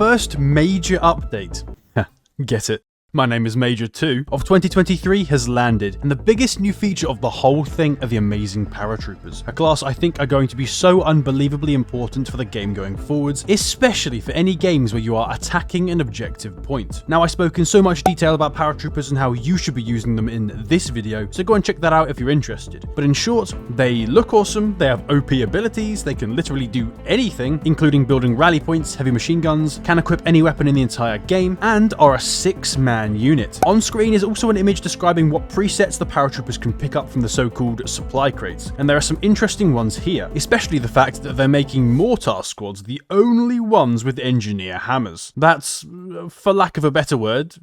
first major update, get it, my name is Major 2, of 2023 has landed, and the biggest new feature of the whole thing are the amazing Paratroopers, a class I think are going to be so unbelievably important for the game going forwards, especially for any games where you are attacking an objective point. Now, I spoke in so much detail about Paratroopers and how you should be using them in this video, so go and check that out if you're interested. But in short, they look awesome, they have OP abilities, they can literally do anything, including building rally points, heavy machine guns, can equip any weapon in the entire game, and are a 6-man unit. On screen is also an image describing what presets the Paratroopers can pick up from the so-called supply crates, and there are some interesting ones here, especially the fact that they're making mortar squads the only ones with engineer hammers. That's, for lack of a better word,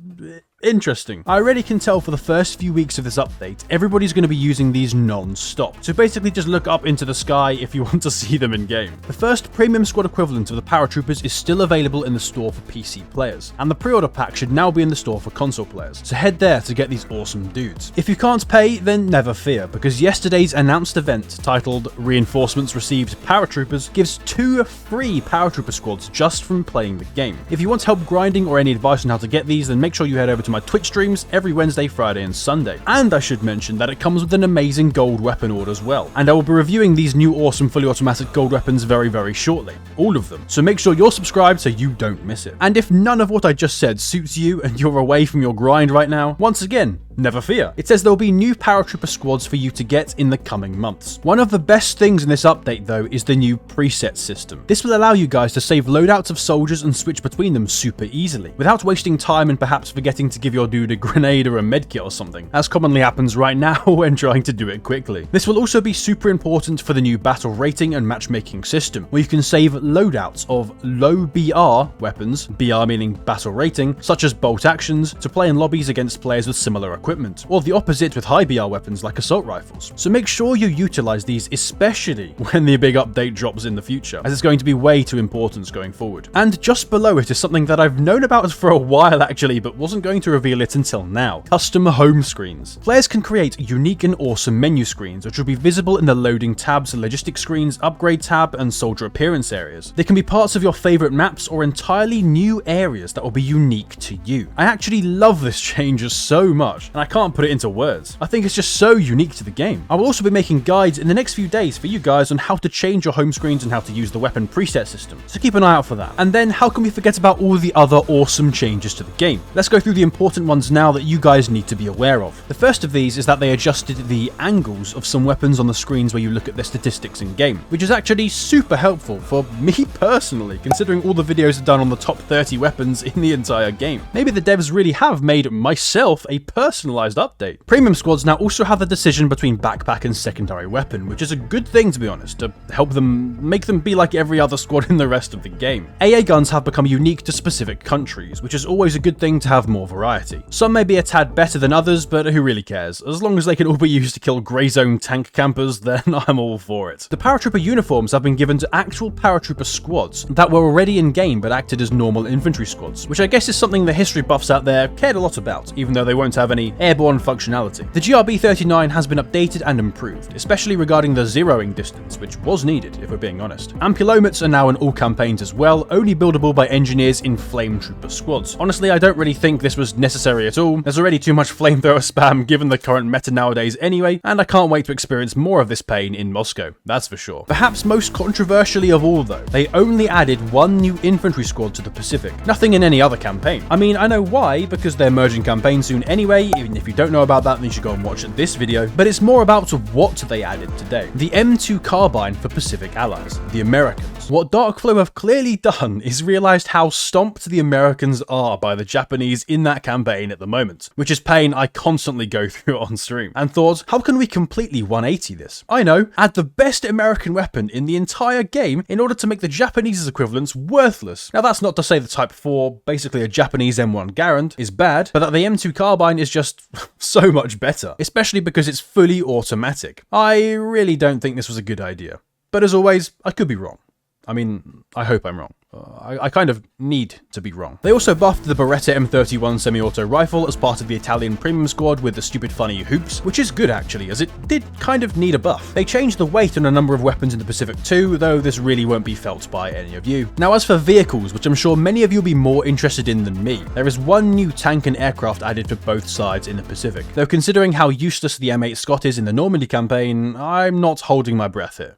interesting. I already can tell for the first few weeks of this update, everybody's going to be using these non-stop. So basically just look up into the sky if you want to see them in game. The first premium squad equivalent of the Paratroopers is still available in the store for PC players, and the pre-order pack should now be in the store for console players. So head there to get these awesome dudes. If you can't pay, then never fear, because yesterday's announced event titled Reinforcements Received Paratroopers gives 2 free Paratrooper squads just from playing the game. If you want help grinding or any advice on how to get these, then make sure you head over to my Twitch streams every Wednesday, Friday and Sunday. And I should mention that it comes with an amazing gold weapon order as well. And I will be reviewing these new awesome fully automatic gold weapons very shortly. All of them. So make sure you're subscribed so you don't miss it. And if none of what I just said suits you and you're away from your grind right now, once again, never fear. It says there will be new Paratrooper squads for you to get in the coming months. One of the best things in this update though is the new preset system. This will allow you guys to save loadouts of soldiers and switch between them super easily, without wasting time and perhaps forgetting to give your dude a grenade or a medkit or something, as commonly happens right now when trying to do it quickly. This will also be super important for the new battle rating and matchmaking system, where you can save loadouts of low BR weapons, BR meaning battle rating, such as bolt actions, to play in lobbies against players with similar equipment, or the opposite with high BR weapons like assault rifles. So make sure you utilize these, especially when the big update drops in the future, as it's going to be way too important going forward. And just below it is something that I've known about for a while actually, but wasn't going to reveal it until now. Custom home screens. Players can create unique and awesome menu screens, which will be visible in the loading tabs, logistics screens, upgrade tab, and soldier appearance areas. They can be parts of your favorite maps or entirely new areas that will be unique to you. I actually love this change so much, and I can't put it into words. I think it's just so unique to the game. I will also be making guides in the next few days for you guys on how to change your home screens and how to use the weapon preset system, so keep an eye out for that. And then how can we forget about all the other awesome changes to the game? Let's go through the important ones now that you guys need to be aware of. The first of these is that they adjusted the angles of some weapons on the screens where you look at their statistics in game, which is actually super helpful for me personally, considering all the videos done on the top 30 weapons in the entire game. Maybe the devs really have made myself a personalized update. Premium squads now also have the decision between backpack and secondary weapon, which is a good thing to be honest, to help them make them be like every other squad in the rest of the game. AA guns have become unique to specific countries, which is always a good thing to have more variety. Some may be a tad better than others, but who really cares? As long as they can all be used to kill grey zone tank campers, then I'm all for it. The Paratrooper uniforms have been given to actual Paratrooper squads that were already in game but acted as normal infantry squads, which I guess is something the history buffs out there cared a lot about, even though they won't have any airborne functionality. The GRB-39 has been updated and improved, especially regarding the zeroing distance, which was needed if we're being honest. Ampulometers are now in all campaigns as well, only buildable by engineers in Flame Trooper squads. Honestly, I don't really think this was necessary at all. There's already too much flamethrower spam given the current meta nowadays anyway, and I can't wait to experience more of this pain in Moscow, that's for sure. Perhaps most controversially of all though, they only added 1 new infantry squad to the Pacific, nothing in any other campaign. I mean, I know why, because they're merging campaigns soon anyway. Even if you don't know about that, then you should go and watch this video, but it's more about what they added today. The M2 carbine for Pacific allies, the Americans. What Darkflow have clearly done is realized how stomped the Americans are by the Japanese in that campaign at the moment, which is pain I constantly go through on stream, and thought, how can we completely 180 this? I know, add the best American weapon in the entire game in order to make the Japanese's equivalents worthless. Now that's not to say the Type 4, basically a Japanese M1 Garand, is bad, but that the M2 carbine is just so much better, especially because it's fully automatic. I really don't think this was a good idea. But as always, I could be wrong. I mean, I hope I'm wrong. I kind of need to be wrong. They also buffed the Beretta M31 semi-auto rifle as part of the Italian premium squad with the stupid funny hoops, which is good actually, as it did kind of need a buff. They changed the weight on a number of weapons in the Pacific too, though this really won't be felt by any of you. Now as for vehicles, which I'm sure many of you will be more interested in than me, there is one new tank and aircraft added for both sides in the Pacific. Though considering how useless the M8 Scott is in the Normandy campaign, I'm not holding my breath here.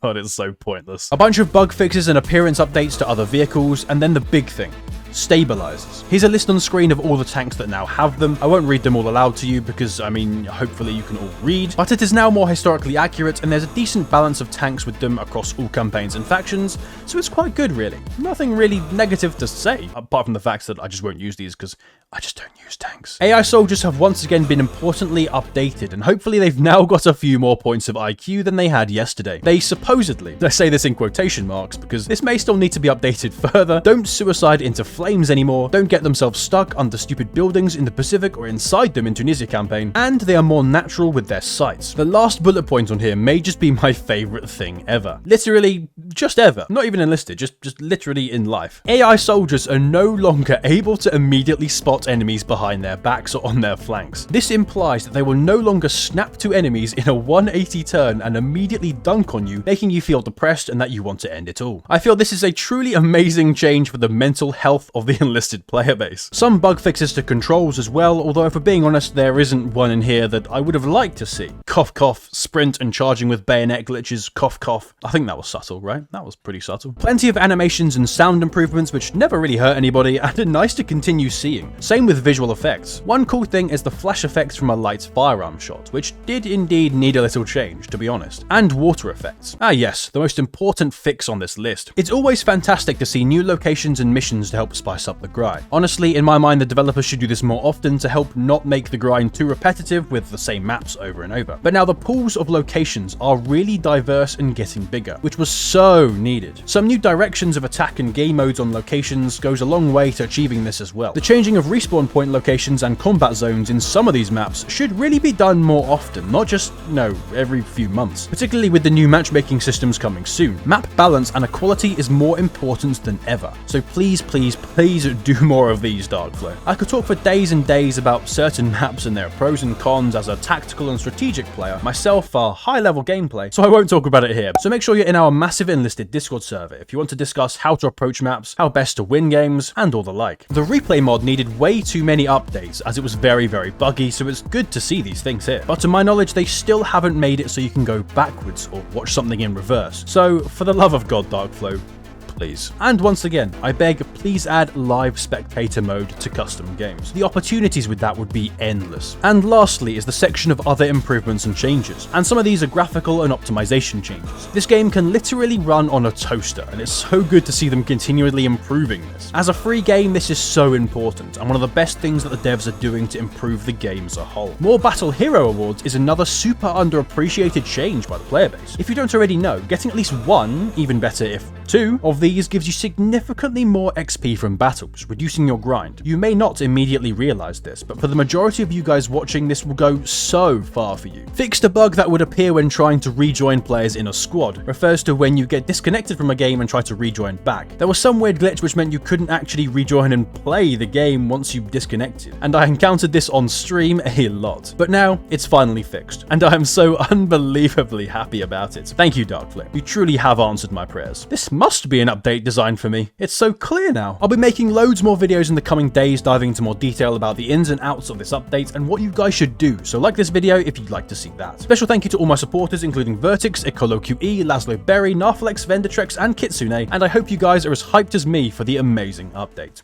God, it's so pointless. A bunch of bug fixes and appearance updates to other vehicles, and then the big thing. Stabilizers. Here's a list on screen of all the tanks that now have them. I won't read them all aloud to you because, I mean, hopefully you can all read, but it is now more historically accurate and there's a decent balance of tanks with them across all campaigns and factions, so it's quite good really. Nothing really negative to say, apart from the fact that I just won't use these because I just don't use tanks. AI soldiers have once again been importantly updated, and hopefully they've now got a few more points of IQ than they had yesterday. They supposedly, I say this in quotation marks because this may still need to be updated further, don't suicide into flames anymore, don't get themselves stuck under stupid buildings in the Pacific or inside them in Tunisia campaign, and they are more natural with their sights. The last bullet point on here may just be my favorite thing ever. Literally, just ever. Not even enlisted, just literally in life. AI soldiers are no longer able to immediately spot enemies behind their backs or on their flanks. This implies that they will no longer snap to enemies in a 180 turn and immediately dunk on you, making you feel depressed and that you want to end it all. I feel this is a truly amazing change for the mental health of the enlisted player base. Some bug fixes to controls as well, although if we're being honest, there isn't one in here that I would have liked to see. Cough cough, sprint and charging with bayonet glitches, cough cough. I think that was subtle, right? That was pretty subtle. Plenty of animations and sound improvements which never really hurt anybody and are nice to continue seeing. Same with visual effects. One cool thing is the flash effects from a light firearm shot, which did indeed need a little change, to be honest. And water effects. Ah yes, the most important fix on this list. It's always fantastic to see new locations and missions to help spice up the grind. Honestly, in my mind, the developers should do this more often to help not make the grind too repetitive with the same maps over and over. But now the pools of locations are really diverse and getting bigger, which was so needed. Some new directions of attack and game modes on locations goes a long way to achieving this as well. The changing of respawn point locations and combat zones in some of these maps should really be done more often, not just, every few months. Particularly with the new matchmaking systems coming soon. Map balance and equality is more important than ever. So please, please, please do more of these, Darkflow. I could talk for days and days about certain maps and their pros and cons as a tactical and strategic player, myself a high-level gameplay, so I won't talk about it here. So make sure you're in our massive Enlisted Discord server if you want to discuss how to approach maps, how best to win games, and all the like. The replay mod needed way too many updates as it was very, very buggy, so it's good to see these things here. But to my knowledge, they still haven't made it so you can go backwards or watch something in reverse. So for the love of God, Darkflow, please. And once again, I beg, please add live spectator mode to custom games. The opportunities with that would be endless. And lastly is the section of other improvements and changes, and some of these are graphical and optimization changes. This game can literally run on a toaster, and it's so good to see them continually improving this. As a free game, this is so important, and one of the best things that the devs are doing to improve the game as a whole. More Battle Hero Awards is another super underappreciated change by the player base. If you don't already know, getting at least one, even better if two, of these gives you significantly more XP from battles, reducing your grind. You may not immediately realize this, but for the majority of you guys watching, this will go so far for you. Fixed a bug that would appear when trying to rejoin players in a squad, refers to when you get disconnected from a game and try to rejoin back. There was some weird glitch which meant you couldn't actually rejoin and play the game once you disconnected, and I encountered this on stream a lot. But now, it's finally fixed, and I am so unbelievably happy about it. Thank you, Darkflow. You truly have answered my prayers. This must be an update designed for me. It's so clear now. I'll be making loads more videos in the coming days diving into more detail about the ins and outs of this update and what you guys should do, so like this video if you'd like to see that. Special thank you to all my supporters including Vertix, Ecolo QE, Laszlo Berry, Narflex, Vendertrex and Kitsune, and I hope you guys are as hyped as me for the amazing update.